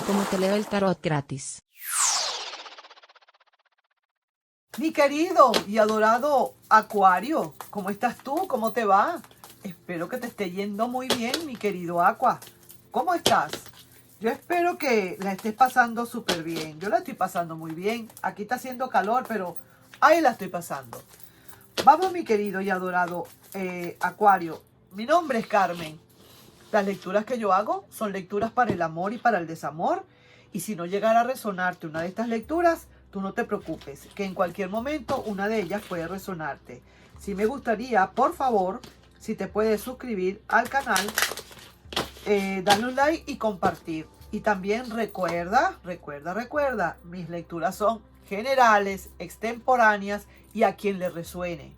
como te leo el tarot gratis. Mi querido y adorado Acuario, ¿cómo estás tú? ¿Cómo te va? Espero que te esté yendo muy bien, mi querido Aqua. ¿Cómo estás? Yo espero que la estés pasando súper bien. Yo la estoy pasando muy bien. Aquí está haciendo calor, pero ahí la estoy pasando. Vamos, mi querido y adorado Acuario. Mi nombre es Carmen. Las lecturas que yo hago son lecturas para el amor y para el desamor. Y si no llegara a resonarte una de estas lecturas, tú no te preocupes, que en cualquier momento una de ellas puede resonarte. Sí me gustaría, por favor, si te puedes suscribir al canal, darle un like y compartir. Y también recuerda, mis lecturas son generales, extemporáneas y a quien le resuene.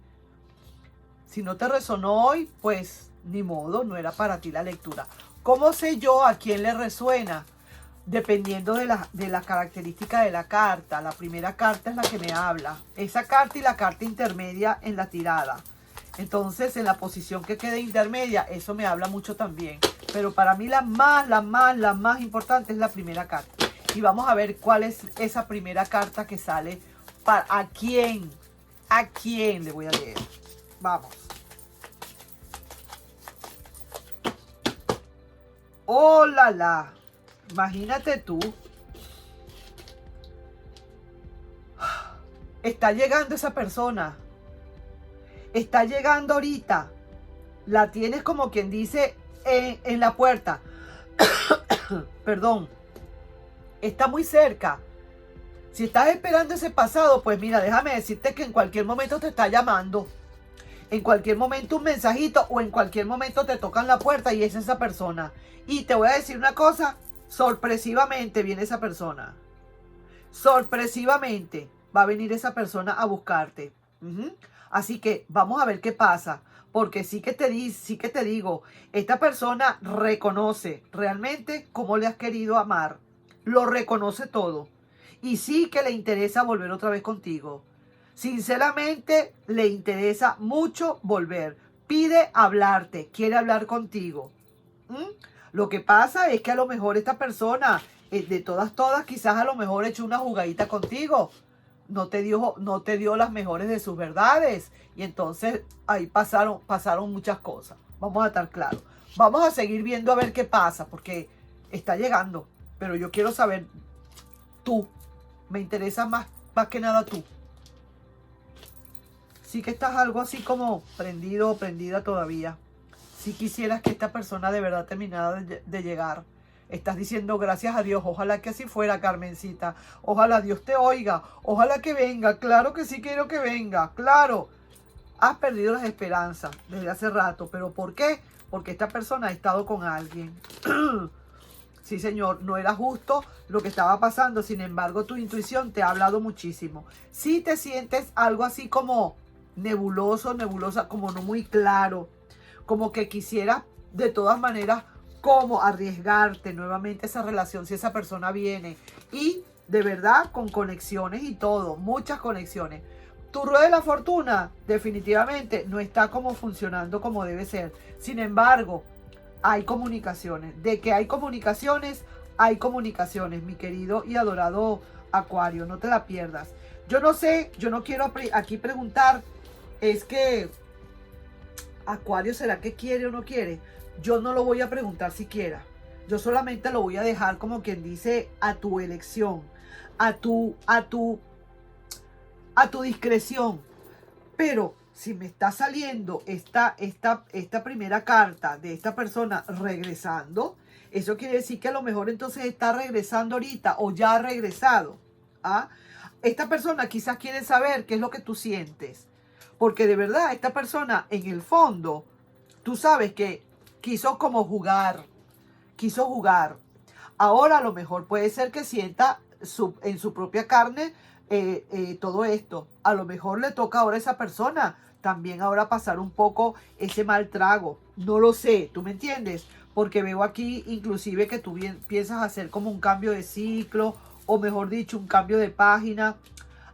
Si no te resonó hoy, pues ni modo, no era para ti la lectura. ¿Cómo sé yo a quién le resuena? Dependiendo de la característica de la carta. La primera carta es la que me habla. Esa carta y la carta intermedia en la tirada. Entonces, en la posición que quede intermedia, eso me habla mucho también. Pero para mí la más importante es la primera carta. Y vamos a ver cuál es esa primera carta que sale. ¿A quién le voy a leer? Vamos. ¡Oh, la! Imagínate tú. Está llegando esa persona. Está llegando ahorita. La tienes como quien dice en la puerta. Perdón. Está muy cerca. Si estás esperando ese pasado, pues mira, déjame decirte que en cualquier momento te está llamando. En cualquier momento un mensajito o en cualquier momento te tocan la puerta y es esa persona. Y te voy a decir una cosa, sorpresivamente viene esa persona. Sorpresivamente va a venir esa persona a buscarte. Así que vamos a ver qué pasa. Porque sí que te digo, esta persona reconoce realmente cómo le has querido amar. Lo reconoce todo. Y sí que le interesa volver otra vez contigo. Sinceramente, le interesa mucho volver. Pide hablarte, quiere hablar contigo. Lo que pasa es que a lo mejor esta persona, de todas, quizás a lo mejor echó una jugadita contigo. No te dio las mejores de sus verdades. Y entonces ahí pasaron muchas cosas. Vamos a estar claros. Vamos a seguir viendo a ver qué pasa, porque está llegando. Pero yo quiero saber tú. Me interesa más que nada tú. Sí que estás algo así como prendido o prendida todavía. Si quisieras que esta persona de verdad terminara de llegar. Estás diciendo gracias a Dios. Ojalá que así fuera, Carmencita. Ojalá Dios te oiga. Ojalá que venga. Claro que sí quiero que venga. Claro. Has perdido las esperanzas desde hace rato. ¿Pero por qué? Porque esta persona ha estado con alguien. Sí, señor, no era justo lo que estaba pasando. Sin embargo, tu intuición te ha hablado muchísimo. Si te sientes algo así como nebulosa, como no muy claro, como que quisieras de todas maneras como arriesgarte nuevamente esa relación si esa persona viene, y de verdad con conexiones y todo, muchas conexiones. Tu rueda de la fortuna definitivamente no está como funcionando como debe ser. Sin embargo, hay comunicaciones. De que hay comunicaciones, mi querido y adorado Acuario. No te la pierdas. Yo no sé, yo no quiero aquí preguntar. Es que Acuario, ¿será que quiere o no quiere? Yo no lo voy a preguntar siquiera. Yo solamente lo voy a dejar como quien dice a tu elección, a tu discreción. Pero si me está saliendo esta primera carta de esta persona regresando, eso quiere decir que a lo mejor entonces está regresando ahorita o ya ha regresado. ¿Ah? Esta persona quizás quiere saber qué es lo que tú sientes. Porque de verdad, esta persona en el fondo, tú sabes que quiso como jugar. Quiso jugar. Ahora a lo mejor puede ser que sienta en su propia carne todo esto. A lo mejor le toca ahora a esa persona también ahora pasar un poco ese mal trago. No lo sé, ¿tú me entiendes? Porque veo aquí inclusive que tú piensas hacer como un cambio de ciclo, o mejor dicho, un cambio de página.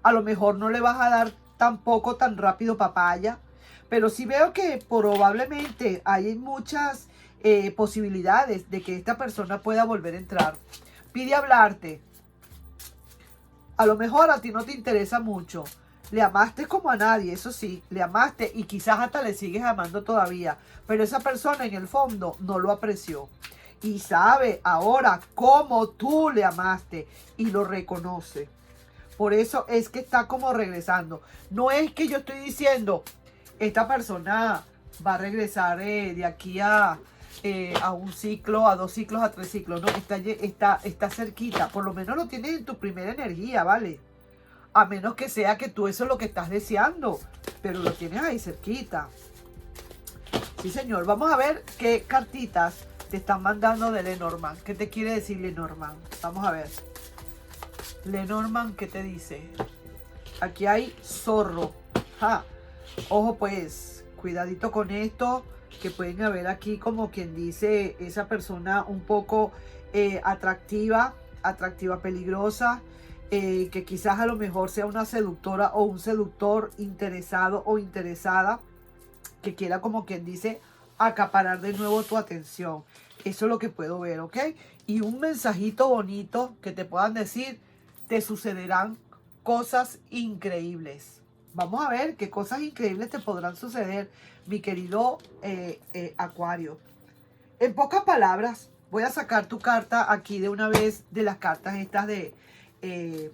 A lo mejor no le vas a dar tampoco tan rápido papaya, pero sí veo que probablemente hay muchas posibilidades de que esta persona pueda volver a entrar. pide hablarte. A lo mejor a ti no te interesa mucho. Le amaste como a nadie, eso sí, le amaste y quizás hasta le sigues amando todavía. Pero esa persona en el fondo no lo apreció. Y sabe ahora cómo tú le amaste y lo reconoce. Por eso es que está como regresando. No es que yo estoy diciendo, esta persona va a regresar de aquí a un ciclo, a 2 ciclos, a 3 ciclos. No, está cerquita. Por lo menos lo tienes en tu primera energía, ¿vale? A menos que sea que tú eso es lo que estás deseando. Pero lo tienes ahí cerquita. Sí, señor. Vamos a ver qué cartitas te están mandando de Lenormand. ¿Qué te quiere decir Lenormand? Vamos a ver. Lenormand, ¿qué te dice? Aquí hay zorro. Ja. Ojo pues, cuidadito con esto. Que pueden haber aquí como quien dice esa persona un poco atractiva, peligrosa. Que quizás a lo mejor sea una seductora o un seductor interesado o interesada que quiera como quien dice acaparar de nuevo tu atención. Eso es lo que puedo ver, ¿ok? Y un mensajito bonito que te puedan decir, te sucederán cosas increíbles. Vamos a ver qué cosas increíbles te podrán suceder, mi querido Acuario. En pocas palabras, voy a sacar tu carta aquí de una vez de las cartas estas del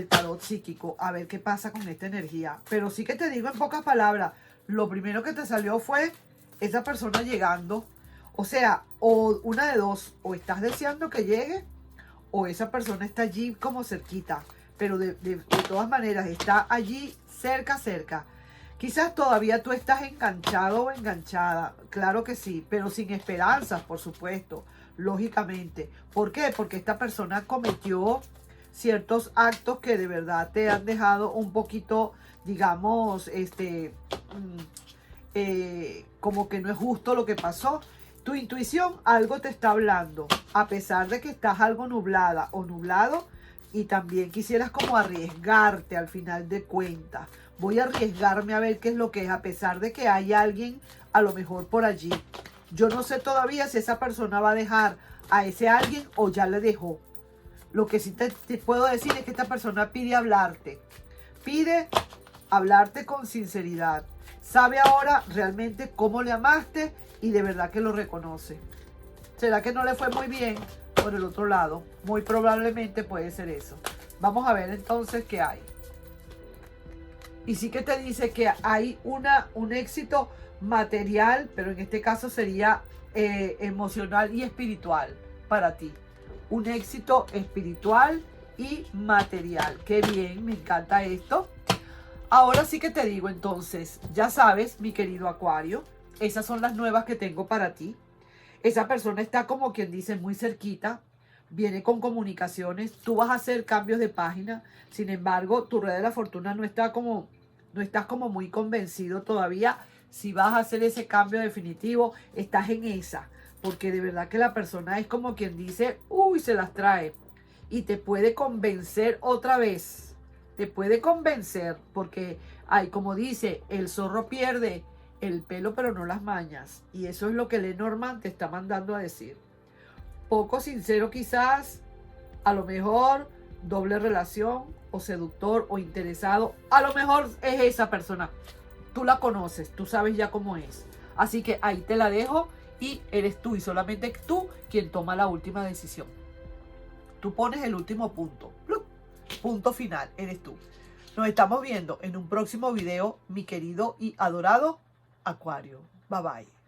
tarot psíquico. A ver qué pasa con esta energía. Pero sí que te digo en pocas palabras, lo primero que te salió fue esa persona llegando. O sea, o una de dos, o estás deseando que llegue, o esa persona está allí como cerquita. Pero de todas maneras está allí cerca. Quizás todavía tú estás enganchado o enganchada, claro que sí, pero sin esperanzas, por supuesto, lógicamente. ¿Por qué? Porque esta persona cometió ciertos actos que de verdad te han dejado un poquito, digamos, como que no es justo lo que pasó. Tu intuición algo te está hablando, a pesar de que estás algo nublada o nublado, y también quisieras como arriesgarte al final de cuentas. Voy a arriesgarme a ver qué es lo que es, a pesar de que hay alguien a lo mejor por allí. Yo no sé todavía si esa persona va a dejar a ese alguien o ya le dejó. Lo que sí te puedo decir es que esta persona pide hablarte. Pide hablarte con sinceridad. Sabe ahora realmente cómo le amaste y de verdad que lo reconoce. ¿Será que no le fue muy bien por el otro lado? Muy probablemente puede ser eso. Vamos a ver entonces qué hay. Y sí que te dice que hay un éxito material, pero en este caso sería emocional y espiritual para ti. Un éxito espiritual y material. Qué bien, me encanta esto. Ahora sí que te digo entonces, ya sabes, mi querido Acuario, esas son las nuevas que tengo para ti. Esa persona está como quien dice muy cerquita, viene con comunicaciones, tú vas a hacer cambios de página, sin embargo, tu rueda de la fortuna no estás como muy convencido todavía si vas a hacer ese cambio definitivo, estás en esa, porque de verdad que la persona es como quien dice, uy, se las trae y te puede convencer otra vez, te puede convencer, porque hay, como dice, el zorro pierde el pelo pero no las mañas, y eso es lo que Lenormand te está mandando a decir. Poco sincero quizás, a lo mejor doble relación o seductor o interesado, a lo mejor es esa persona, tú la conoces, tú sabes ya cómo es, así que ahí te la dejo y eres tú y solamente tú quien toma la última decisión. Tú pones el último punto, punto final, eres tú. Nos estamos viendo en un próximo video, mi querido y adorado Acuario. Bye bye.